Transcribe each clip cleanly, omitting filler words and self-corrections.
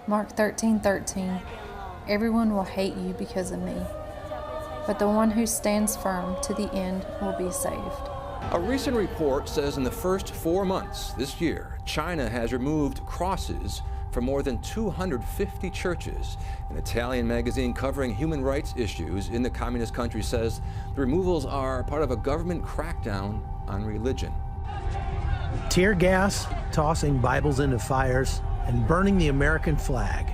Mark 13:13. Everyone will hate you because of me, but the one who stands firm to the end will be saved. A recent report says in the first 4 months this year, China has removed crosses from more than 250 churches. An Italian magazine covering human rights issues in the communist country says the removals are part of a government crackdown on religion. Tear gas, tossing Bibles into fires, and burning the American flag.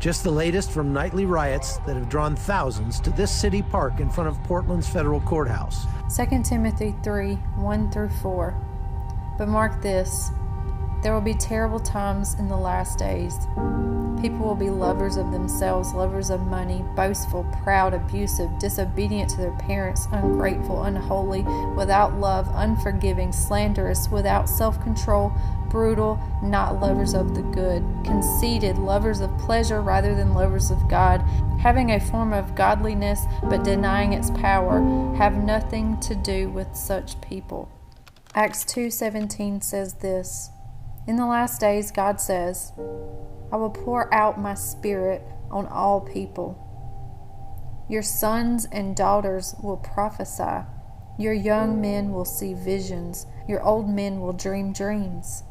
Just the latest from nightly riots that have drawn thousands to this city park in front of Portland's federal courthouse. 2 Timothy 3:1-4. But mark this, there will be terrible times in the last days. People will be lovers of themselves, lovers of money, boastful, proud, abusive, disobedient to their parents, ungrateful, unholy, without love, unforgiving, slanderous, without self-control, brutal, not lovers of the good, conceited, lovers of pleasure rather than lovers of God, having a form of godliness but denying its power. Have nothing to do with such people. Acts 2:17 says this, in the last days, God says, I will pour out my spirit on all people. Your sons and daughters will prophesy. Your young men will see visions. Your old men will dream dreams.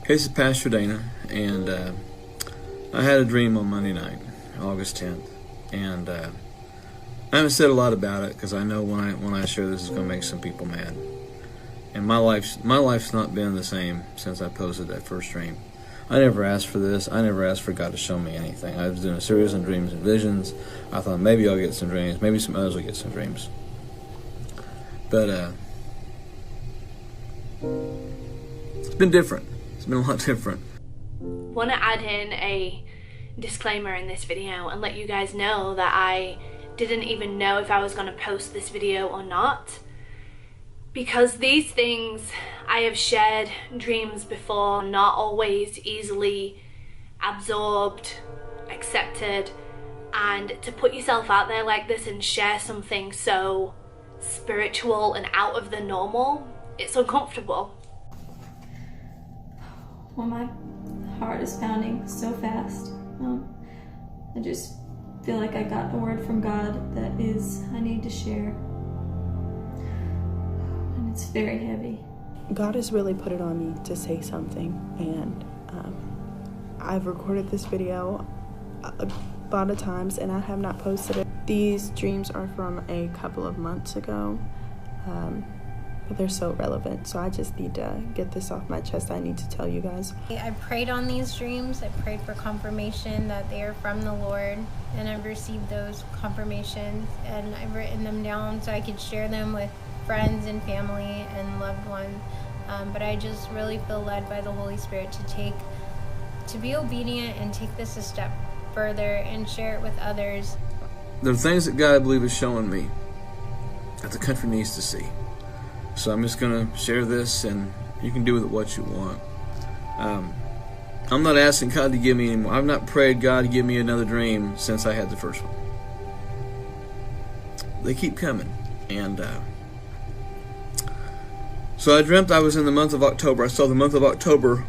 Hey, this is Pastor Dana, and I had a dream on Monday night, August 10th, and I haven't said a lot about it because I know when I share this, it's going to make some people mad. And my life's not been the same since I posted that first dream. I never asked for this. I never asked for God to show me anything. I was doing a series on dreams and visions. I thought maybe I'll get some dreams. Maybe some others will get some dreams. But it's been different. It's been a lot different. I want to add in a disclaimer in this video and let you guys know that I didn't even know if I was going to post this video or not. Because these things I have shared dreams before, not always easily absorbed, accepted, and to put yourself out there like this and share something so spiritual and out of the normal, it's uncomfortable. Well, my heart is pounding so fast. I just feel like I got a word from God that I need to share. It's very heavy. God has really put it on me to say something, and I've recorded this video a lot of times and I have not posted it. These dreams are from a couple of months ago, but they're so relevant, so I just need to get this off my chest. I need to tell you guys. I prayed on these dreams. I prayed for confirmation that they are from the Lord, and I've received those confirmations, and I've written them down so I could share them with friends and family and loved ones, but I just really feel led by the Holy Spirit to be obedient and take this a step further and share it with others. There are things that God, I believe, is showing me that the country needs to see. So I'm just going to share this, and you can do with it what you want. I'm not asking God to give me any more. I've not prayed God to give me another dream since I had the first one. They keep coming, and so I dreamt I was in the month of October. I saw the month of October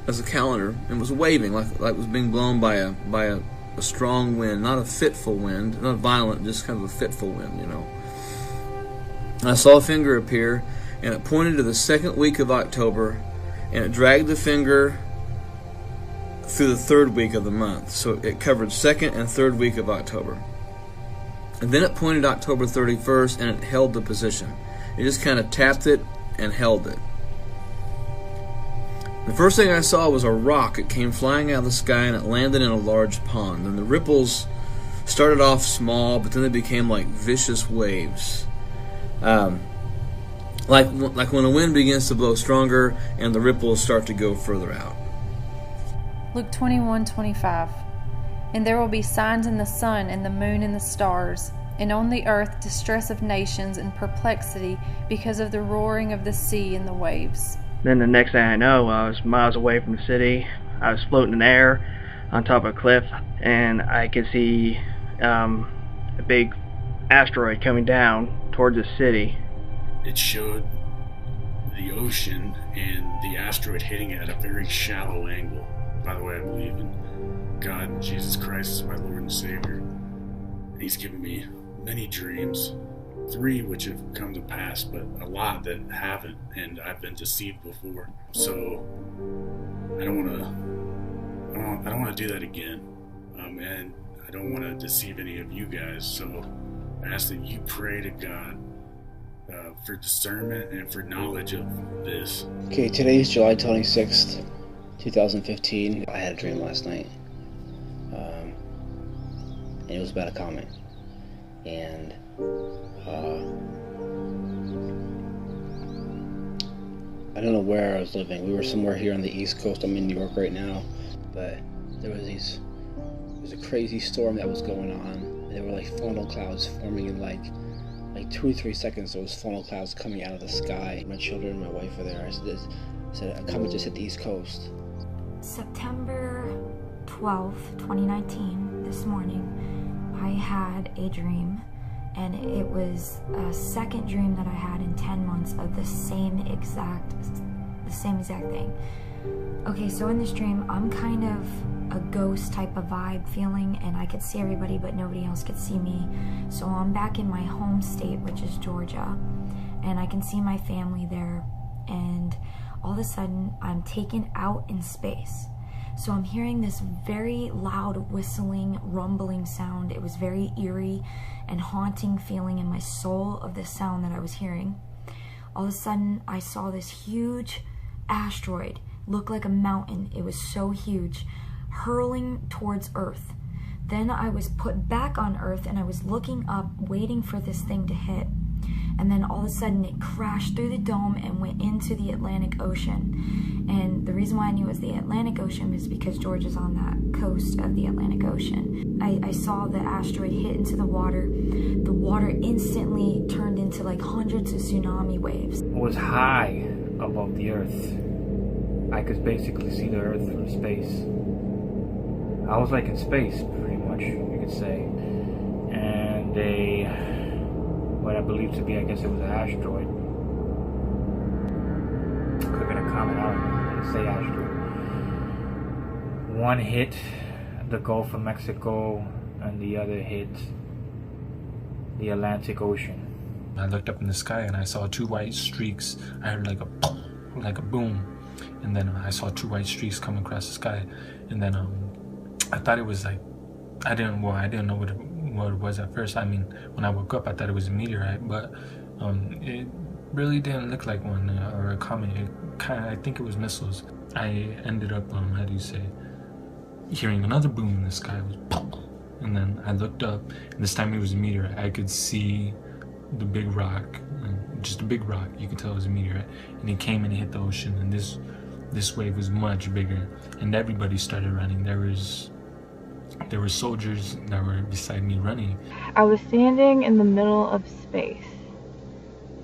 as a calendar and was waving like it was being blown by a strong wind, not a fitful wind, not violent, just kind of a fitful wind, you know. And I saw a finger appear, and it pointed to the second week of October, and it dragged the finger through the third week of the month. So it covered second and third week of October. And then it pointed October 31st, and it held the position. It just kind of tapped it and held it. The first thing I saw was a rock. It came flying out of the sky and it landed in a large pond. And the ripples started off small, but then they became like vicious waves. Like when the wind begins to blow stronger and the ripples start to go further out. Luke 21:25. And there will be signs in the sun and the moon and the stars, and on the earth distress of nations and perplexity because of the roaring of the sea and the waves. Then the next thing I know, I was miles away from the city. I was floating in the air on top of a cliff, and I could see a big asteroid coming down towards the city. It showed the ocean and the asteroid hitting it at a very shallow angle, by the way, I believe in God and Jesus Christ as my Lord and Savior. And He's given me many dreams, 3 which have come to pass, but a lot that haven't, and I've been deceived before. So I don't want to do that again, and I don't want to deceive any of you guys. So I ask that you pray to God for discernment and for knowledge of this. Okay, today's July 26th, 2015. I had a dream last night, and it was about a comet. And I don't know where I was living. We were somewhere here on the East Coast. I'm in New York right now, but there was a crazy storm that was going on. There were like funnel clouds forming in like 2 or 3 seconds. There was funnel clouds coming out of the sky. My children and my wife were there. I said a comet just hit the East Coast. September 12th, 2019, this morning, I had a dream, and it was a second dream that I had in 10 months of the same exact thing. Okay, so in this dream, I'm kind of a ghost type of vibe feeling, and I could see everybody, but nobody else could see me. So I'm back in my home state, which is Georgia, and I can see my family there, and all of a sudden, I'm taken out in space. So I'm hearing this very loud whistling, rumbling sound. It was very eerie and haunting feeling in my soul of the sound that I was hearing. All of a sudden, I saw this huge asteroid, look like a mountain. It was so huge, hurling towards Earth. Then I was put back on Earth, and I was looking up, waiting for this thing to hit. And then all of a sudden it crashed through the dome and went into the Atlantic Ocean. And the reason why I knew it was the Atlantic Ocean is because Georgia's on that coast of the Atlantic Ocean. I saw the asteroid hit into the water. The water instantly turned into like hundreds of tsunami waves. It was high above the Earth. I could basically see the Earth from space. I was like in space, pretty much, you could say. And what I believe to be, I guess it was an asteroid. Could have been a comet, I don't know, they say asteroid. One hit the Gulf of Mexico, and the other hit the Atlantic Ocean. I looked up in the sky and I saw 2 white streaks. I heard like a boom, and then I saw 2 white streaks come across the sky, and then I thought it was like, I didn't know what it was at first. I mean, when I woke up, I thought it was a meteorite, but it really didn't look like one or a comet. I think it was missiles. I ended up, how do you say, hearing another boom in the sky. It was pop, and then I looked up, and this time it was a meteorite. I could see the big rock, just a big rock. You could tell it was a meteorite, and it came and hit the ocean, and this wave was much bigger, and everybody started running. There were soldiers that were beside me running. I was standing in the middle of space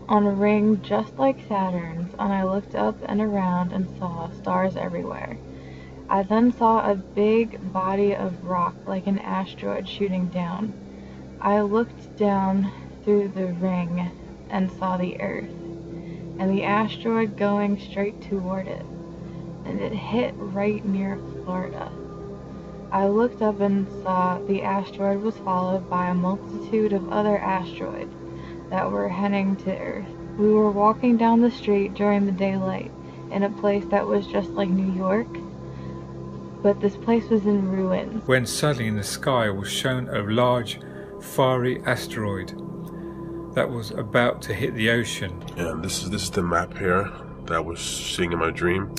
on a ring just like Saturn's, and I looked up and around and saw stars everywhere. I then saw a big body of rock like an asteroid shooting down. I looked down through the ring and saw the Earth, and the asteroid going straight toward it, and it hit right near Florida. I looked up and saw the asteroid was followed by a multitude of other asteroids that were heading to Earth. We were walking down the street during the daylight in a place that was just like New York, but this place was in ruins. When suddenly in the sky was shown a large, fiery asteroid that was about to hit the ocean. And this is the map here that I was seeing in my dream,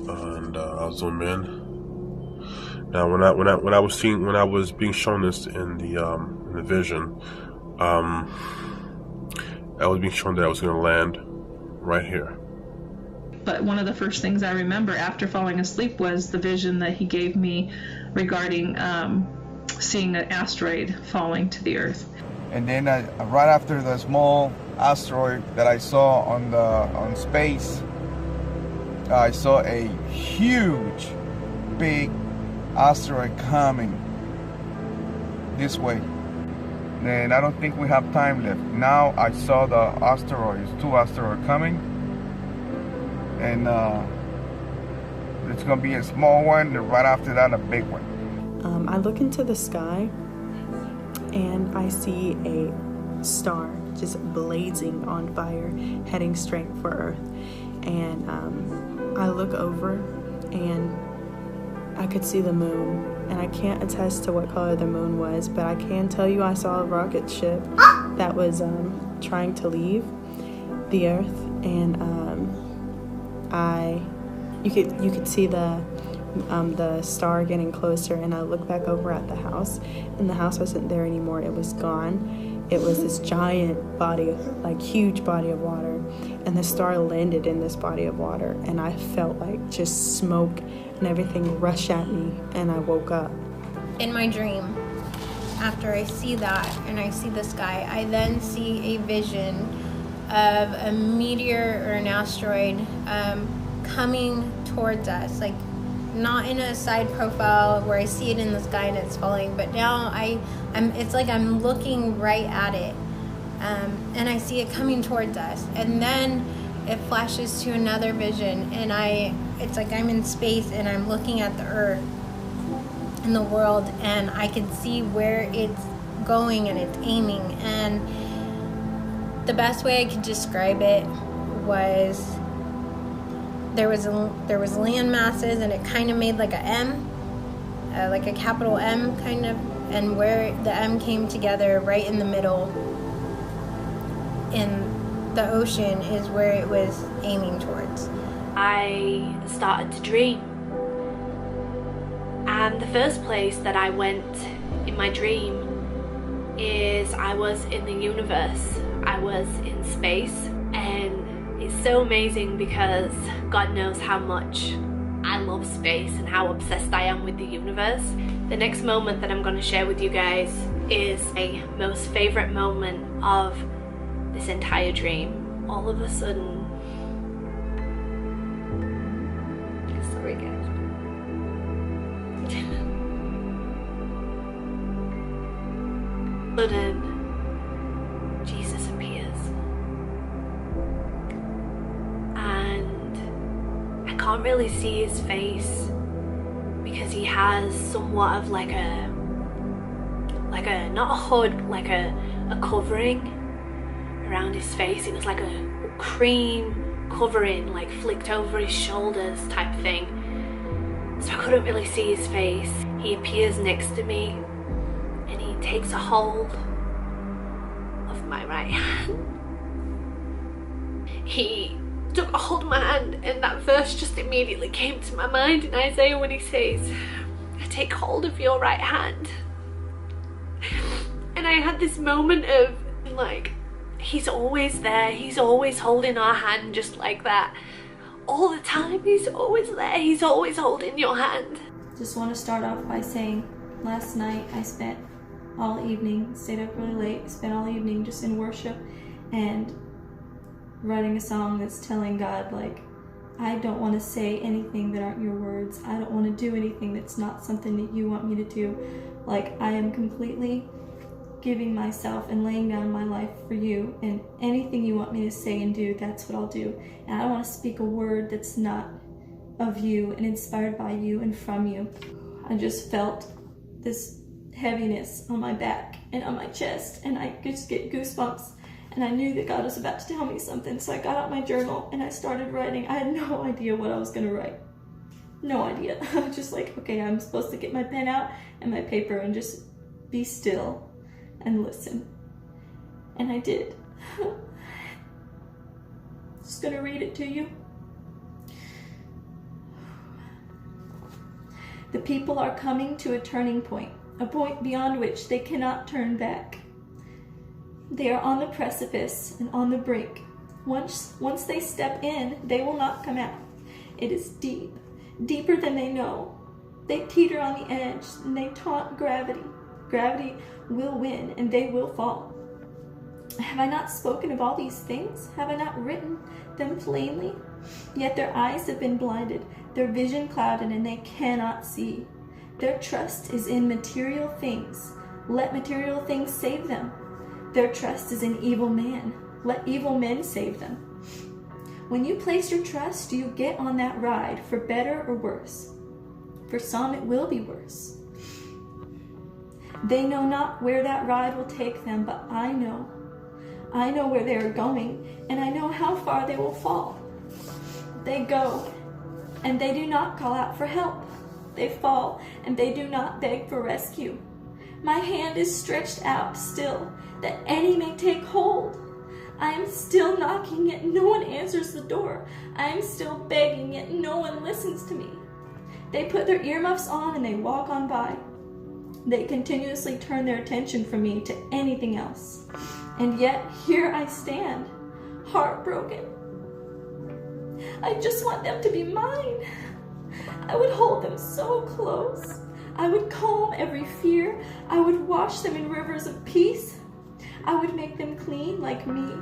and I'll zoom in. Now, when I was being shown this in the vision, I was being shown that I was going to land right here. But one of the first things I remember after falling asleep was the vision that he gave me regarding seeing an asteroid falling to the Earth. And then right after the small asteroid that I saw on space, I saw a huge, big asteroid coming this way. And I don't think we have time left. Now I saw the asteroids, 2 asteroids coming, and There's going to be a small one, and right after that, a big one. I look into the sky, and I see a star just blazing on fire, heading straight for Earth. And I look over, and I could see the moon. And I can't attest to what color the moon was, but I can tell you I saw a rocket ship that was trying to leave the Earth. And you could see the star getting closer, and I looked back over at the house, and the house wasn't there anymore. It was gone. It was this giant body, like huge body of water, and the star landed in this body of water, and I felt like just smoke and everything rush at me, and I woke up. In my dream, after I see that and I see the sky, I then see a vision of a meteor or an asteroid coming towards us, like not in a side profile where I see it in the sky and it's falling, but now it's like I'm looking right at it, and I see it coming towards us, and then it flashes to another vision, and it's like I'm in space and I'm looking at the Earth and the world, and I can see where it's going and it's aiming. And the best way I could describe it was there was land masses, and it kind of made like a M, like a capital M kind of, and where the M came together right in the middle in the ocean is where it was aiming towards. I started to dream, and the first place that I went in my dream is I was in the universe. I was in space, and it's so amazing because God knows how much I love space and how obsessed I am with the universe. The next moment that I'm going to share with you guys is a most favorite moment of this entire dream. All of a sudden, sorry guys. Sudden, Jesus appears, and I can't really see his face because he has somewhat of like a not a hood, like a covering around his face. It was like a cream covering, like flicked over his shoulders type thing, so I couldn't really see his face. He appears next to me, and he takes a hold of my right hand. He took a hold of my hand, and that verse just immediately came to my mind in Isaiah when he says, I take hold of your right hand. And I had this moment of like, he's always there, he's always holding our hand just like that. All the time, he's always there, he's always holding your hand. Just want to start off by saying, last night I spent all evening, stayed up really late, spent all evening just in worship and writing a song that's telling God, like, I don't want to say anything that aren't your words. I don't want to do anything that's not something that you want me to do. Like, I am completely giving myself and laying down my life for you, and anything you want me to say and do, that's what I'll do. And I don't want to speak a word that's not of you and inspired by you and from you. I just felt this heaviness on my back and on my chest, and I just get goosebumps, and I knew that God was about to tell me something. So I got out my journal and I started writing. I had no idea what I was going to write. No idea. I was just like, okay, I'm supposed to get my pen out and my paper and just be still and listen. And I did. Just gonna read it to you. The people are coming to a turning point, a point beyond which they cannot turn back. They are on the precipice and on the brink. Once they step in, they will not come out. It is deep, deeper than they know. They teeter on the edge and they taunt gravity. Gravity will win and they will fall. Have I not spoken of all these things? Have I not written them plainly? Yet their eyes have been blinded, their vision clouded, and they cannot see. Their trust is in material things. Let material things save them. Their trust is in evil man. Let evil men save them. When you place your trust, you get on that ride for better or worse. For some, it will be worse. They know not where that ride will take them, but I know. I know where they are going, and I know how far they will fall. They go, and they do not call out for help. They fall, and they do not beg for rescue. My hand is stretched out still, that any may take hold. I am still knocking, yet no one answers the door. I am still begging, yet no one listens to me. They put their earmuffs on and they walk on by. They continuously turn their attention from me to anything else. And yet, here I stand, heartbroken. I just want them to be mine. I would hold them so close. I would calm every fear. I would wash them in rivers of peace. I would make them clean like me.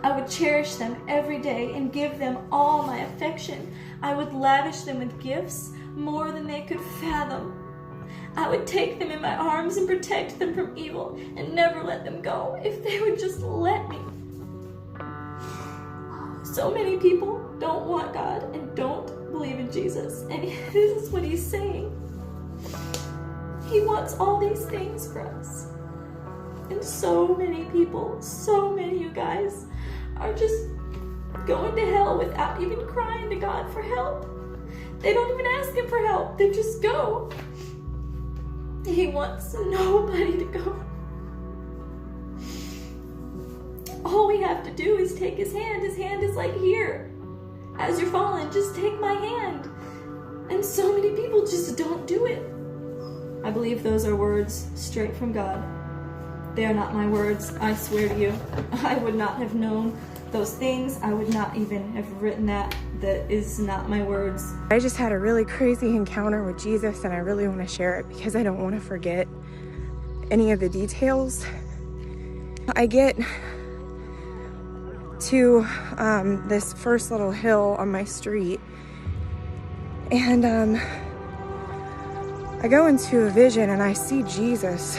I would cherish them every day and give them all my affection. I would lavish them with gifts more than they could fathom. I would take them in my arms and protect them from evil and never let them go if they would just let me. So many people don't want God and don't believe in Jesus, and this is what he's saying. He wants all these things for us. And so many people, so many of you guys, are just going to hell without even crying to God for help. They don't even ask him for help, they just go. He wants nobody to go. All we have to do is take his hand. His hand is like here. As you're falling, just take my hand. And so many people just don't do it. I believe those are words straight from God. They are not my words, I swear to you. I would not have known those things. I would not even have written that. That is not my words. I just had a really crazy encounter with Jesus, and I really want to share it because I don't want to forget any of the details. I get to this first little hill on my street, and I go into a vision and I see Jesus,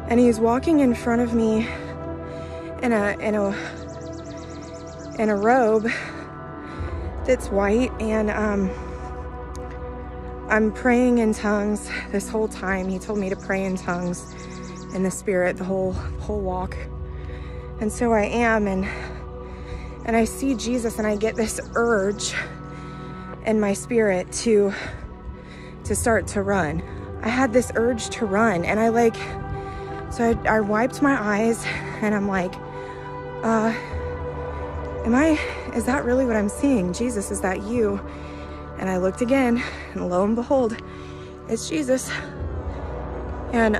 and he's walking in front of me in a robe that's white, and I'm praying in tongues this whole time. He told me to pray in tongues in the spirit the whole walk. And so I am, and I see Jesus, and I get this urge in my spirit to start to run. I had this urge to run, and I wiped my eyes, and I'm like, is that really what I'm seeing? Jesus, is that you? And I looked again, and lo and behold, it's Jesus. And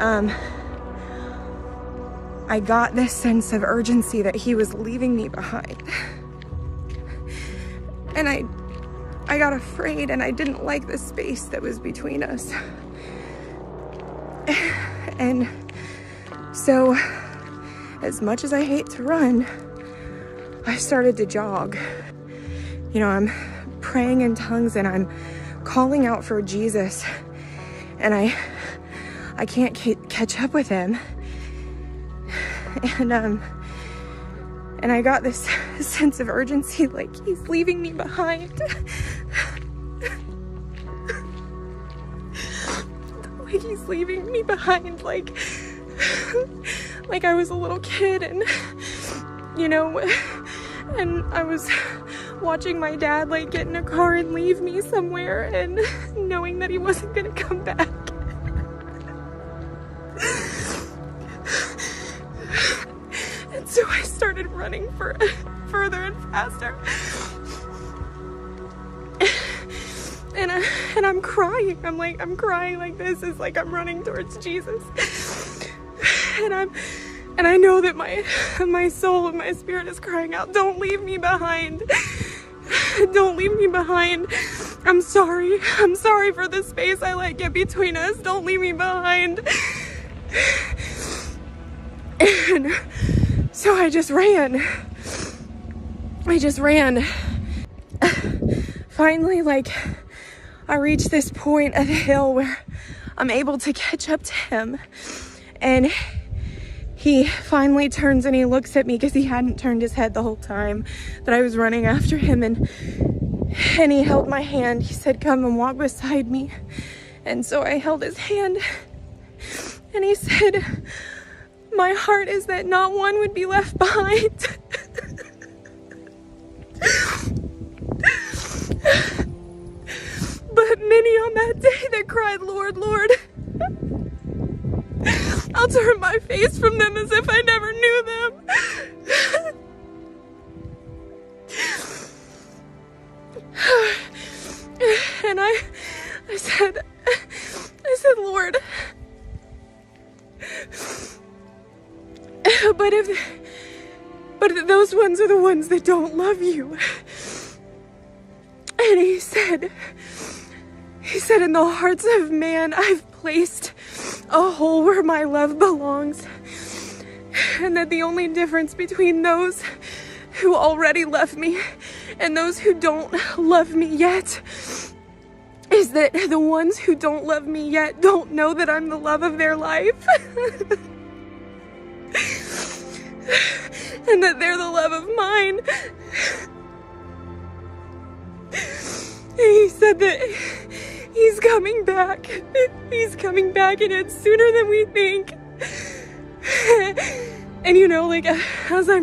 I got this sense of urgency that he was leaving me behind. And I got afraid, and I didn't like the space that was between us. And so, as much as I hate to run, I started to jog. You know, I'm praying in tongues, and I'm calling out for Jesus, and I can't catch up with him. And I got this sense of urgency, like he's leaving me behind. Like he's leaving me behind, like I was a little kid, and you know, and I was watching my dad like get in a car and leave me somewhere, and knowing that he wasn't gonna come back. And so I started running further and faster. And I'm crying. I'm crying like this is like I'm running towards Jesus. And I know that my soul and my spirit is crying out, don't leave me behind. Don't leave me behind. I'm sorry for the space I let get between us. Don't leave me behind. And so I just ran. Finally, like, I reached this point of the hill where I'm able to catch up to him. And he finally turns and he looks at me, because he hadn't turned his head the whole time that I was running after him, and he held my hand. He said, "Come and walk beside me." And so I held his hand, and he said, "My heart is that not one would be left behind." But many on that day that cried, "Lord, Lord," I'll turn my face from them as if I never knew them. And I said, "Lord, but those ones are the ones that don't love you." And he said, "In the hearts of man, I've placed a hole where my love belongs. And that the only difference between those who already love me and those who don't love me yet is that the ones who don't love me yet don't know that I'm the love of their life." And that they're the love of mine. And he said that he's coming back. He's coming back, and it's sooner than we think. And you know, like, as I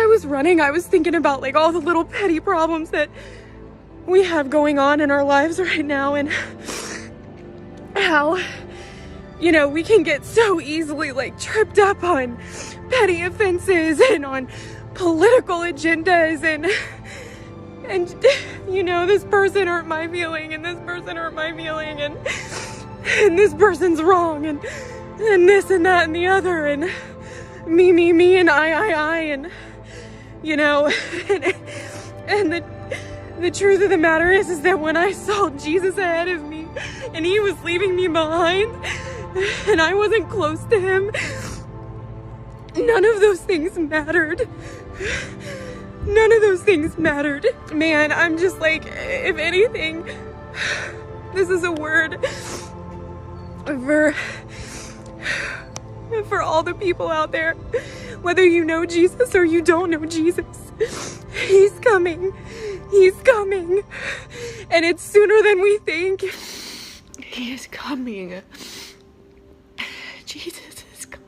was running, I was thinking about like all the little petty problems that we have going on in our lives right now, and how, you know, we can get so easily like tripped up on petty offenses and on political agendas, and you know, this person hurt my feeling, and this person hurt my feeling, and this person's wrong, and this and that and the other, and me and I, and you know, and the truth of the matter is that when I saw Jesus ahead of me and he was leaving me behind and I wasn't close to him, none of those things mattered. None of those things mattered. Man, I'm just like, if anything, this is a word for all the people out there, whether you know Jesus or you don't know Jesus. He's coming. He's coming. And it's sooner than we think. He is coming. Jesus is coming.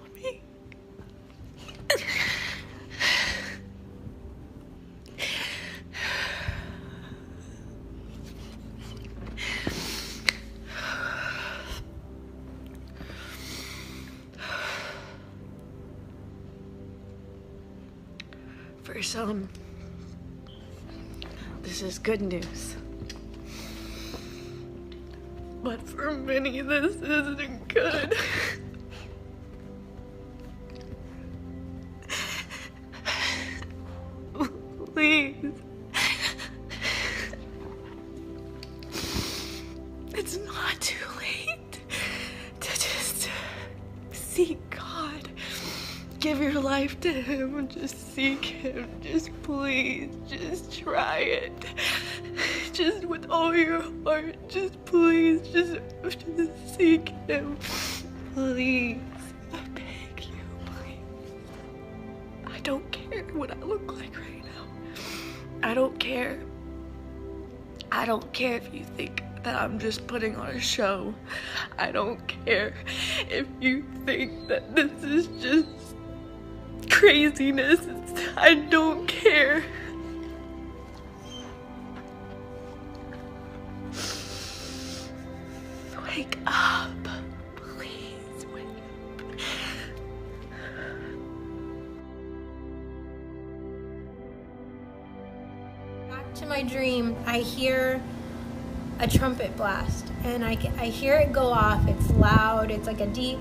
For some, this is good news. But for many, this isn't good. Please. It's not too late to just seek God. Give your life to him. Just seek him. Just please. Just try it. Just with all your heart. Just please. Just seek him. Please. I beg you, please. I don't care what I look like right now. I don't care. I don't care if you think that I'm just putting on a show. I don't care if you think that this is just craziness. I don't care. Wake up. Please wake up. Back to my dream, I hear a trumpet blast, and I hear it go off. It's loud. It's like a deep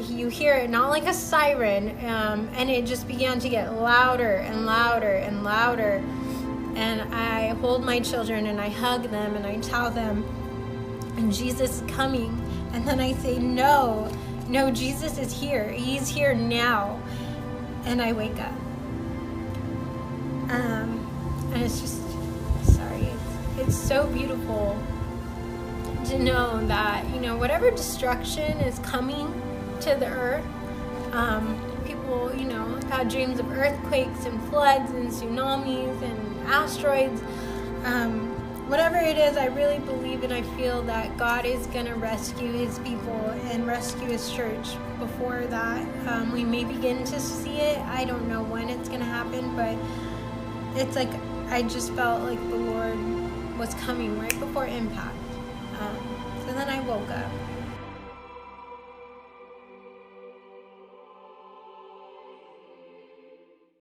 you hear it, not like a siren, and it just began to get louder and louder and louder. And I hold my children and I hug them and I tell them, and Jesus is coming. And then I say, no, Jesus is here. He's here now. And I wake up. And it's just, sorry, it's so beautiful to to know that, you know, whatever destruction is coming to the earth, people, you know, have had dreams of earthquakes and floods and tsunamis and asteroids. Whatever it is, I really believe and I feel that God is going to rescue his people and rescue his church. Before that, we may begin to see it. I don't know when it's going to happen, but it's like I just felt like the Lord was coming right before impact. So then I woke up